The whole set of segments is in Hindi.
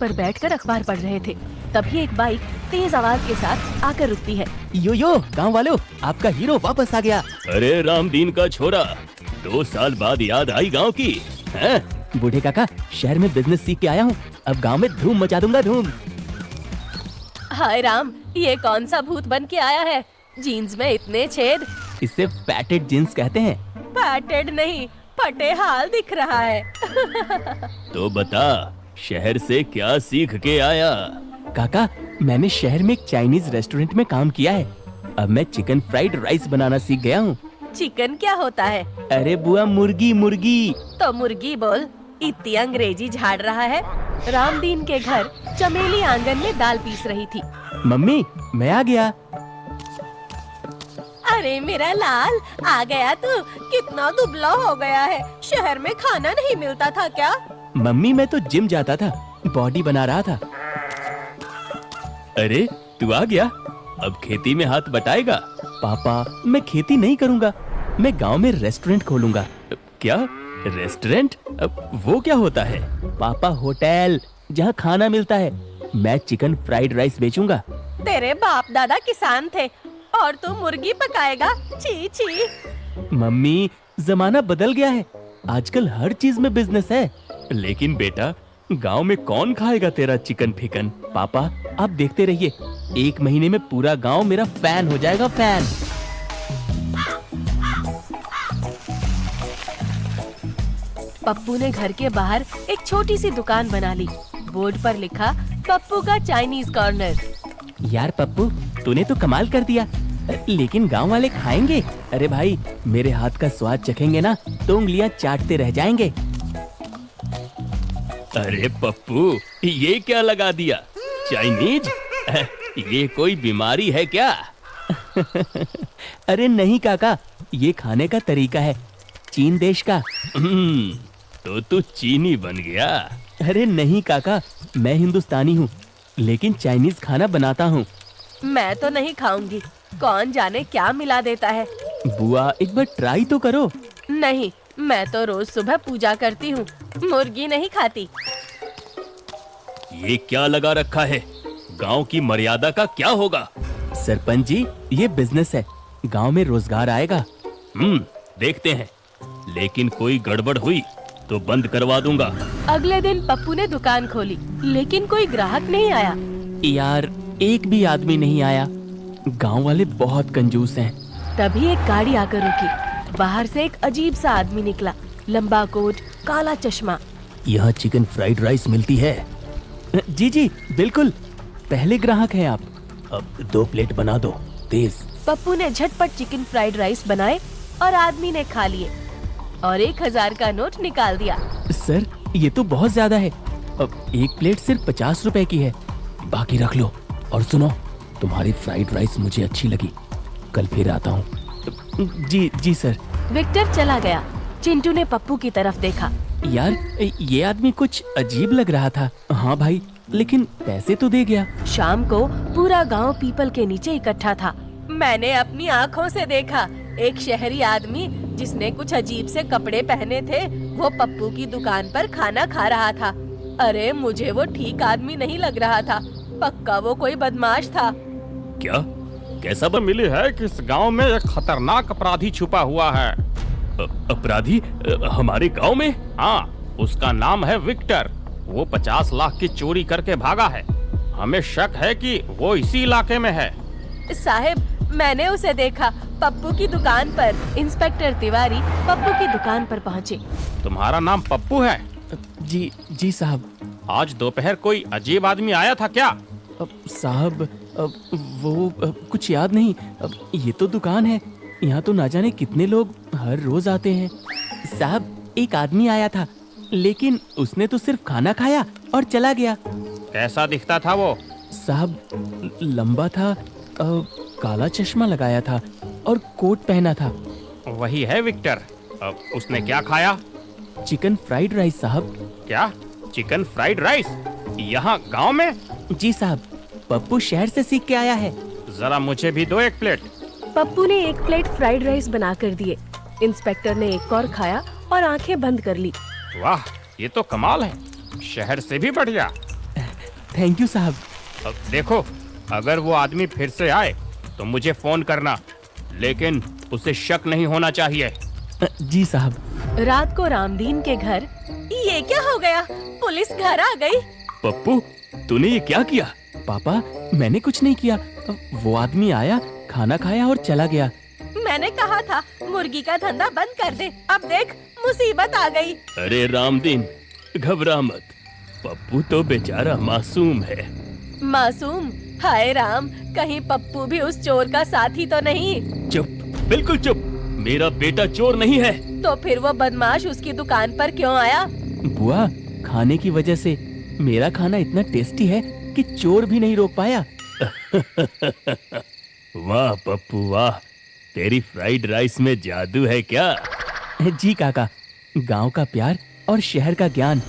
पर बैठकर अखबार पढ़ रहे थे। तभी एक बाइक तेज आवाज के साथ आकर रुकती है। यो गांव वालों, आपका हीरो वापस आ गया। अरे रामदीन का छोरा, 2 साल बाद याद आई गांव की हैं? बूढ़े काका, शहर में बिजनेस सीख के आया हूँ। अब गांव में धूम मचा दूंगा, धूम। हाय राम, ये कौन सा भूत बन के आया है? जीन्स में इतने छेद। इसे फैटेड जींस कहते हैं। पैटेड नहीं, फटे हाल दिख रहा है। तो बता, शहर से क्या सीख के आया? काका, मैंने शहर में एक चाइनीज रेस्टोरेंट में काम किया है। अब मैं चिकन फ्राइड राइस बनाना सीख गया हूँ। चिकन क्या होता है? अरे बुआ, मुर्गी मुर्गी। तो मुर्गी बोल, इतनी अंग्रेजी झाड़ रहा है। रामदीन के घर चमेली आंगन में दाल पीस रही थी। मम्मी, मैं आ गया। अरे मेरा लाल, आ गया तू? कितना दुबला हो गया है। शहर में खाना नहीं मिलता था क्या? मम्मी, मैं तो जिम जाता था, बॉडी बना रहा था। अरे तू आ गया, अब खेती में हाथ बटाएगा? पापा, मैं खेती नहीं करूँगा, मैं गांव में रेस्टोरेंट खोलूंगा। क्या रेस्टोरेंट? वो क्या होता है? पापा, होटल जहाँ खाना मिलता है। मैं चिकन फ्राइड राइस बेचूंगा। तेरे बाप दादा किसान थे और तू मुर्गी पकाएगा? छी छी। मम्मी, जमाना बदल गया है, आजकल हर चीज में बिजनेस है। लेकिन बेटा, गांव में कौन खाएगा तेरा चिकन फिकन? पापा, आप देखते रहिए, 1 महीने में पूरा गांव मेरा फैन हो जाएगा, फैन। पप्पू ने घर के बाहर एक छोटी सी दुकान बना ली। बोर्ड पर लिखा, पप्पू का चाइनीज कॉर्नर। यार पप्पू, तूने तो कमाल कर दिया, लेकिन गांव वाले खाएंगे? अरे भाई, मेरे हाथ का स्वाद चखेंगे ना तो उंगलियां चाटते रह जाएंगे। अरे पप्पू, ये क्या लगा दिया? चाइनीज? ये कोई बीमारी है क्या? अरे नहीं काका, ये खाने का तरीका है, चीन देश का। तो तू चीनी बन गया? अरे नहीं काका, मैं हिंदुस्तानी हूँ, लेकिन चाइनीज खाना बनाता हूँ। मैं तो नहीं खाऊंगी, कौन जाने क्या मिला देता है। बुआ, एक बार ट्राई तो करो। नहीं, मैं तो रोज सुबह पूजा करती हूँ, मुर्गी नहीं खाती। ये क्या लगा रखा है? गांव की मर्यादा का क्या होगा? सरपंच जी, ये बिजनेस है, गांव में रोजगार आएगा। देखते हैं, लेकिन कोई गड़बड़ हुई तो बंद करवा दूंगा। अगले दिन पप्पू ने दुकान खोली, लेकिन कोई ग्राहक नहीं आया। यार, एक भी आदमी नहीं आया, गांव वाले बहुत कंजूस हैं। तभी एक गाड़ी आकर रुकी। बाहर से एक अजीब सा आदमी निकला, लंबा कोट, काला चश्मा। यहाँ चिकन फ्राइड राइस मिलती है? जी जी बिल्कुल, पहले ग्राहक हैं आप। अब 2 प्लेट बना दो, तेज। पप्पू ने झटपट चिकन फ्राइड राइस बनाए और आदमी ने खा लिए और 1000 का नोट निकाल दिया। सर, ये तो बहुत ज्यादा है, अब 1 प्लेट सिर्फ 50 रुपए की है, बाकी रख लो। और सुनो, तुम्हारी फ्राइड राइस मुझे अच्छी लगी, कल फिर आता हूँ। जी जी सर। विक्टर चला गया। चिंटू ने पप्पू की तरफ देखा। यार, ये आदमी कुछ अजीब लग रहा था। हाँ भाई, लेकिन पैसे तो दे गया। शाम को पूरा गांव पीपल के नीचे इकट्ठा था। मैंने अपनी आँखों से देखा, एक शहरी आदमी जिसने कुछ अजीब से कपड़े पहने थे, वो पप्पू की दुकान पर खाना खा रहा था। अरे मुझे वो ठीक आदमी नहीं लग रहा था, पक्का वो कोई बदमाश था। क्या? कैसा मिली है कि इस गांव में एक खतरनाक अपराधी छुपा हुआ है। अपराधी? हमारे गांव में? हाँ, उसका नाम है विक्टर। वो 50 लाख की चोरी करके भागा है। हमें शक है कि वो इसी इलाके में है। साहब, मैंने उसे देखा, पप्पू की दुकान पर। इंस्पेक्टर तिवारी पप्पू की दुकान पर पहुँचे। तुम्हारा नाम पप्पू है? जी जी साहब। आज दोपहर कोई अजीब आदमी आया था क्या? साहब, वो कुछ याद नहीं। ये तो दुकान है, यहाँ तो ना जाने कितने लोग हर रोज आते हैं। साहब, एक आदमी आया था, लेकिन उसने तो सिर्फ खाना खाया और चला गया। कैसा दिखता था वो? साहब, लंबा था, काला चश्मा लगाया था और कोट पहना था। वही है विक्टर। उसने क्या खाया? चिकन फ्राइड राइस साहब। क्या? Chicken fried rice? यहाँ गांव में? जी साहब, पप्पू शहर से सीख के आया है। जरा मुझे भी दो 1 प्लेट। पप्पू ने 1 प्लेट फ्राइड राइस बना कर दिए। इंस्पेक्टर ने एक और खाया और आंखें बंद कर ली। वाह, ये तो कमाल है, शहर से भी बढ़िया। थैंक यू साहब। अब देखो, अगर वो आदमी फिर से आए तो मुझे फोन करना, लेकिन उसे शक नहीं होना चाहिए। जी साहब। रात को रामदीन के घर ये क्या हो गया? पुलिस घर आ गई। पप्पू, तूने ये क्या किया? पापा, मैंने कुछ नहीं किया। वो आदमी आया, खाना खाया और चला गया। मैंने कहा था मुर्गी का धंधा बंद कर दे। अब देख, मुसीबत आ गई। अरे रामदीन, घबरा मत। पप्पू तो बेचारा मासूम है। मासूम? हाय राम, कहीं पप्पू भी उस चोर का साथी तो नहीं? चुप, बिल्कुल चुप। मेरा बेटा चोर नहीं है। तो फिर वो बदमाश उसकी दुकान पर क्यों आया? बुआ, खाने की वजह से। मेरा खाना इतना टेस्टी है कि चोर भी नहीं रोक पाया। वाह पप्पू वाह, तेरी फ्राइड राइस में जादू है क्या? जी काका, गांव का प्यार और शहर का ज्ञान।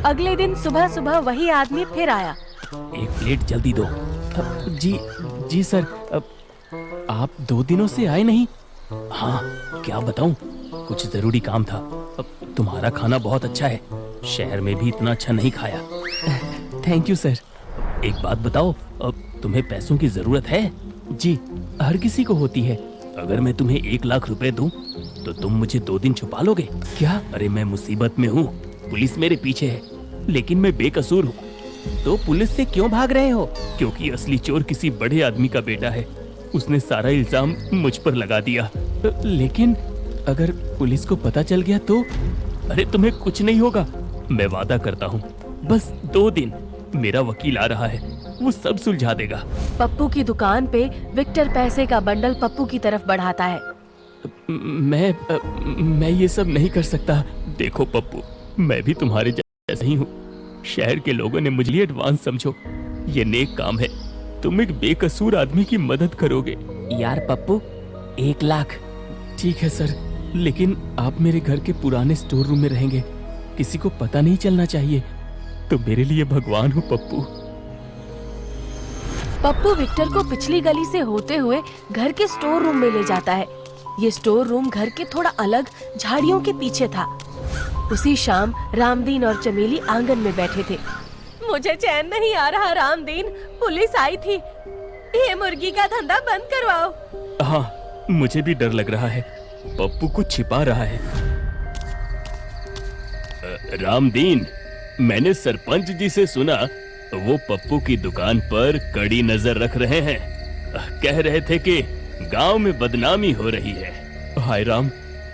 अगले दिन सुबह सुबह वही आदमी फिर आया। एक प्लेट जल्दी दो। जी जी सर। आप 2 दिनों से आए नहीं? हाँ, क्या बताऊं, कुछ जरूरी काम था। तुम्हारा खाना बहुत अच्छा है, शहर में भी इतना अच्छा नहीं खाया। Thank you sir. एक बात बताओ, अब तुम्हें पैसों की जरूरत है? जी, हर किसी को होती है। अगर मैं तुम्हें 1 लाख रुपए दूं, तो तुम मुझे 2 दिन छुपा लोगे? क्या? अरे मैं मुसीबत में हूँ, पुलिस मेरे पीछे है, लेकिन मैं बेकसूर हूँ। तो पुलिस से क्यों भाग रहे हो? क्योंकि असली चोर किसी बड़े आदमी का बेटा है। उसने सारा इल्जाम मुझ पर लगा दिया। लेकिन अगर पुलिस को पता चल गया तो? अरे तुम्हें कुछ नहीं होगा, मैं वादा करता हूँ। बस 2 दिन, मेरा वकील आ रहा है, वो सब सुलझा देगा। पप्पू की दुकान पे विक्टर पैसे का बंडल पप्पू की तरफ बढ़ाता है। मैं ये सब नहीं कर सकता। देखो पप्पू, मैं भी तुम्हारे जैसा ही हूँ। शहर के लोगों ने मुझे एडवांस समझो, ये नेक काम है। तुम एक बेकसूर आदमी की मदद करोगे। यार पप्पू, 1 लाख। ठीक है सर, लेकिन आप मेरे घर के पुराने स्टोर रूम में रहेंगे, किसी को पता नहीं चलना चाहिए। तो मेरे लिए भगवान हो पप्पू। पप्पू विक्टर को पिछली गली से होते हुए घर के स्टोर रूम में ले जाता है। ये स्टोर रूम घर के थोड़ा अलग झाड़ियों के पीछे था। उसी शाम रामदीन और चमेली आंगन में बैठे थे। मुझे चैन नहीं आ रहा रामदीन, पुलिस आई थी। ये मुर्गी का धंधा बंद करवाओ। हाँ, मुझे भी डर लग रहा है, पप्पू कुछ छिपा रहा है। रामदीन, मैंने सरपंच जी से सुना वो पप्पू की दुकान पर कड़ी नजर रख रहे हैं। कह रहे थे कि गांव में बदनामी हो रही है। हाय राम,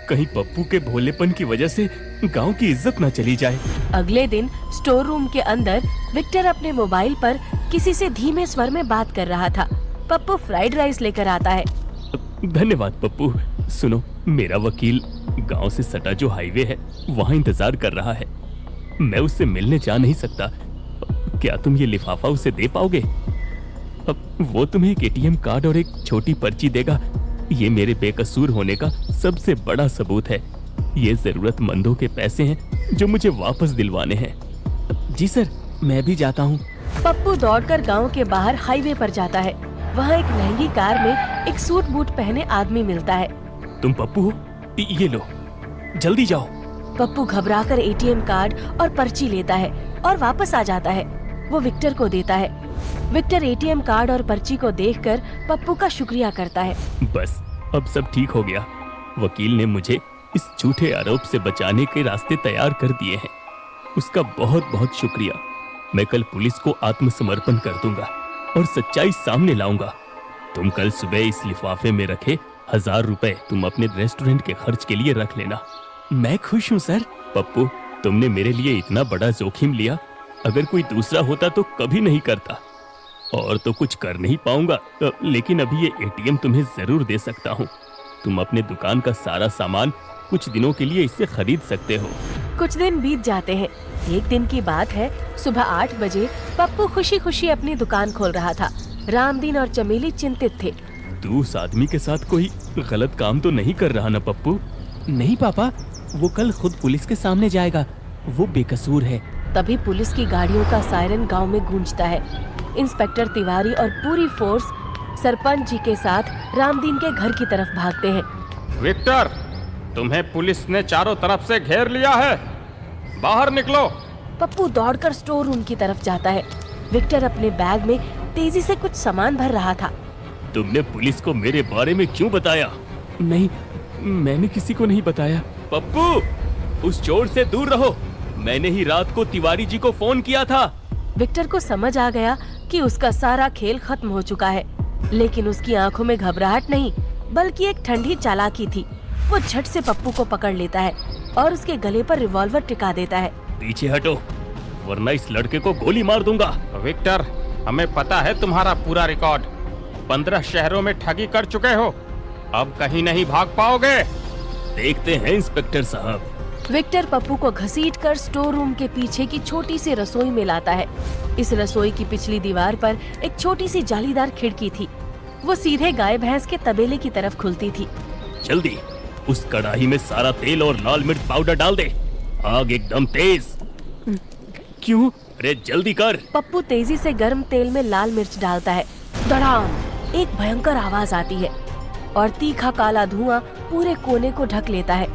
कहीं पप्पू के भोलेपन की वजह से गांव की इज्जत न चली जाए। अगले दिन स्टोर रूम के अंदर विक्टर अपने मोबाइल पर किसी से धीमे स्वर में बात कर रहा था। पप्पू फ्राइड राइस लेकर आता है। धन्यवाद पप्पू। सुनो, मेरा वकील गांव से सटा जो हाईवे है वहाँ इंतजार कर रहा है। मैं उससे मिलने जा नहीं सकता। क्या तुम ये लिफाफा उसे दे पाओगे? अब वो तुम्हें एक एटीएम कार्ड और एक छोटी पर्ची देगा। ये मेरे बेकसूर होने का सबसे बड़ा सबूत है। ये जरूरतमंदों के पैसे हैं जो मुझे वापस दिलवाने हैं। जी सर, मैं भी जाता हूँ। पप्पू दौड़कर गांव के बाहर हाईवे पर जाता है। वहाँ एक महंगी कार में एक सूट बूट पहने आदमी मिलता है। तुम पप्पू हो? ये लो, जल्दी जाओ। पप्पू घबराकर एटीएम कार्ड और पर्ची लेता है और वापस आ जाता है। वो विक्टर को देता है। विक्टर एटीएम कार्ड और पर्ची को देखकर पप्पू का शुक्रिया करता है। बस, अब सब ठीक हो गया। वकील ने मुझे इस झूठे आरोप से बचाने के रास्ते तैयार कर दिए हैं। उसका बहुत बहुत शुक्रिया। मैं कल पुलिस को आत्मसमर्पण कर दूंगा और सच्चाई सामने लाऊंगा। तुम कल सुबह इस लिफाफे में रखे 1000 रुपए तुम अपने रेस्टोरेंट के खर्च के लिए रख लेना। मैं खुश हूँ सर। पप्पू, तुमने मेरे लिए इतना बड़ा जोखिम लिया। अगर कोई दूसरा होता तो कभी नहीं करता। और तो कुछ कर नहीं पाऊंगा, लेकिन अभी ये एटीएम तुम्हें जरूर दे सकता हूँ। तुम अपने दुकान का सारा सामान कुछ दिनों के लिए इससे खरीद सकते हो। कुछ दिन बीत जाते हैं। एक दिन की बात है, सुबह 8 बजे पप्पू खुशी खुशी अपनी दुकान खोल रहा था। रामदीन और चमेली चिंतित थे। तू उस आदमी के साथ कोई गलत काम तो नहीं कर रहा ना पप्पू? नहीं पापा, वो कल खुद पुलिस के सामने जाएगा। वो बेकसूर है। तभी पुलिस की गाड़ियों का सायरन गांव में गूंजता है। इंस्पेक्टर तिवारी और पूरी फोर्स सरपंच जी के साथ रामदीन के घर की तरफ भागते हैं। विक्टर, तुम्हें पुलिस ने चारों तरफ से घेर लिया है, बाहर निकलो। पप्पू दौड़कर स्टोर रूम की तरफ जाता है। विक्टर अपने बैग में तेजी से कुछ सामान भर रहा था। तुमने पुलिस को मेरे बारे में क्यों बताया? नहीं, मैंने किसी को नहीं बताया। पप्पू, उस चोर से दूर रहो। मैंने ही रात को तिवारी जी को फोन किया था। विक्टर को समझ आ गया कि उसका सारा खेल खत्म हो चुका है, लेकिन उसकी आंखों में घबराहट नहीं बल्कि एक ठंडी चालाकी थी। वो झट से पप्पू को पकड़ लेता है और उसके गले पर रिवॉल्वर टिका देता है। पीछे हटो, वरना इस लड़के को गोली मार दूंगा। विक्टर, हमें पता है तुम्हारा पूरा रिकॉर्ड। 15 शहरों में ठगी कर चुके हो, अब कहीं नहीं भाग पाओगे। देखते हैं इंस्पेक्टर साहब। विक्टर पप्पू को घसीटकर स्टोर रूम के पीछे की छोटी सी रसोई में लाता है। इस रसोई की पिछली दीवार पर एक छोटी सी जालीदार खिड़की थी। वो सीधे गाय भैंस के तबेले की तरफ खुलती थी। जल्दी उस कढ़ाई में सारा तेल और लाल मिर्च पाउडर डाल दे। आग एकदम तेज। क्यों? अरे जल्दी कर। पप्पू तेजी से गर्म तेल में लाल मिर्च डालता है। धड़ाम, एक भयंकर आवाज आती है और तीखा काला धुआं पूरे कोने को ढक लेता है।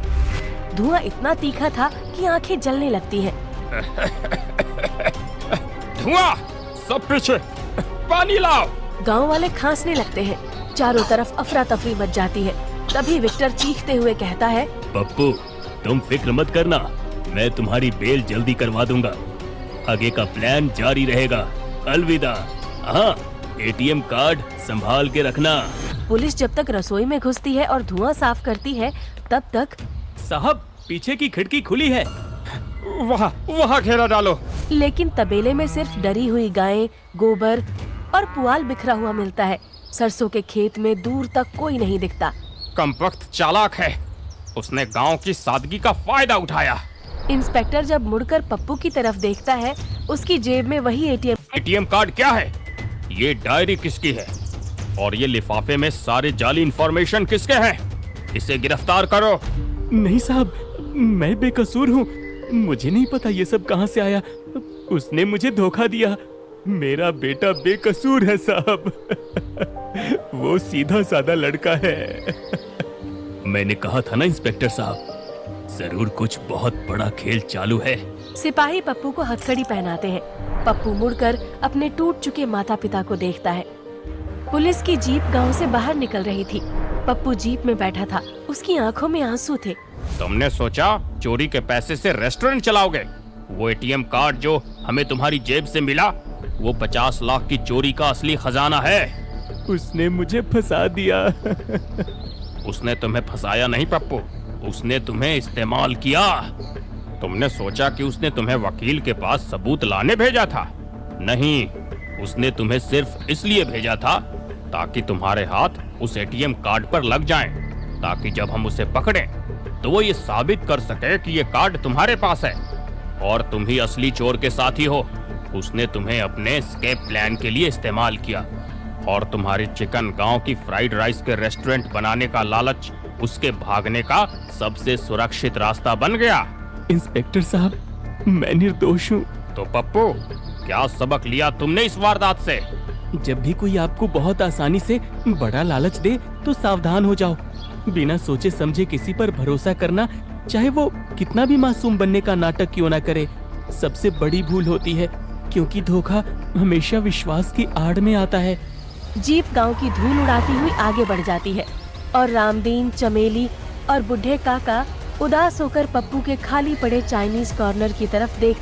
धुआं इतना तीखा था कि आंखें जलने लगती हैं। धुआं, सब पीछे, पानी लाओ। गांव वाले खांसने लगते हैं। चारों तरफ अफरा तफरी मच जाती है। तभी विक्टर चीखते हुए कहता है, पप्पू, तुम फिक्र मत करना, मैं तुम्हारी बेल जल्दी करवा दूंगा। आगे का प्लान जारी रहेगा। अलविदा। हाँ, एटीएम कार्ड संभाल के रखना। पुलिस जब तक रसोई में घुसती है और धुआं साफ करती है, तब तक साहब, पीछे की खिड़की खुली है। वहाँ घेरा डालो। लेकिन तबेले में सिर्फ डरी हुई गायें, गोबर और पुआल बिखरा हुआ मिलता है। सरसों के खेत में दूर तक कोई नहीं दिखता। कमबख्त चालाक है, उसने गांव की सादगी का फायदा उठाया। इंस्पेक्टर जब मुड़कर पप्पू की तरफ देखता है, उसकी जेब में वही एटीएम कार्ड क्या है? ये डायरी किसकी है? और ये लिफाफे में सारे जाली इंफॉर्मेशन किसके हैं? इसे गिरफ्तार करो। नहीं साहब, मैं बेकसूर हूँ। मुझे नहीं पता ये सब कहाँ से आया। उसने मुझे धोखा दिया। मेरा बेटा बेकसूर है साहब। वो सीधा साधा लड़का है। मैंने कहा था ना इंस्पेक्टर साहब, जरूर कुछ बहुत बड़ा खेल चालू है। सिपाही पप्पू को हथकड़ी पहनाते हैं। पप्पू मुड़कर अपने टूट चुके माता पिता को देखता है। पुलिस की जीप गांव से बाहर निकल रही थी। पप्पू जीप में बैठा था। उसकी आंखों में आंसू थे। तुमने सोचा चोरी के पैसे से रेस्टोरेंट चलाओगे? वो एटीएम कार्ड जो हमें तुम्हारी जेब से मिला, वो 50 लाख की चोरी का असली खजाना है। उसने मुझे फंसा दिया। उसने तुम्हें फंसाया नहीं पप्पू, उसने तुम्हें इस्तेमाल किया। तुमने सोचा कि उसने तुम्हें वकील के पास सबूत लाने भेजा था? नहीं, उसने तुम्हें सिर्फ इसलिए भेजा था ताकि तुम्हारे हाथ उस एटीएम कार्ड पर लग जाएं, ताकि जब हम उसे पकड़ें तो वो ये साबित कर सके कि ये कार्ड तुम्हारे पास है और तुम ही असली चोर के साथी हो। उसने तुम्हें अपने स्केप प्लान के लिए इस्तेमाल किया और तुम्हारी चिकन गांव की फ्राइड राइस के रेस्टोरेंट बनाने का लालच उसके भागने का सबसे सुरक्षित रास्ता बन गया। इंस्पेक्टर साहब, मैं निर्दोष हूँ। तो पप्पू, क्या सबक लिया तुमने इस वारदात से? जब भी कोई आपको बहुत आसानी से बड़ा लालच दे तो सावधान हो जाओ। बिना सोचे समझे किसी पर भरोसा करना, चाहे वो कितना भी मासूम बनने का नाटक क्यों ना करे, सबसे बड़ी भूल होती है, क्योंकि धोखा हमेशा विश्वास की आड़ में आता है। जीप गांव की धूल उड़ाती हुई आगे बढ़ जाती है और रामदीन, चमेली और बुढ़े काका उदास होकर पप्पू के खाली पड़े चाइनीज कॉर्नर की तरफ देखते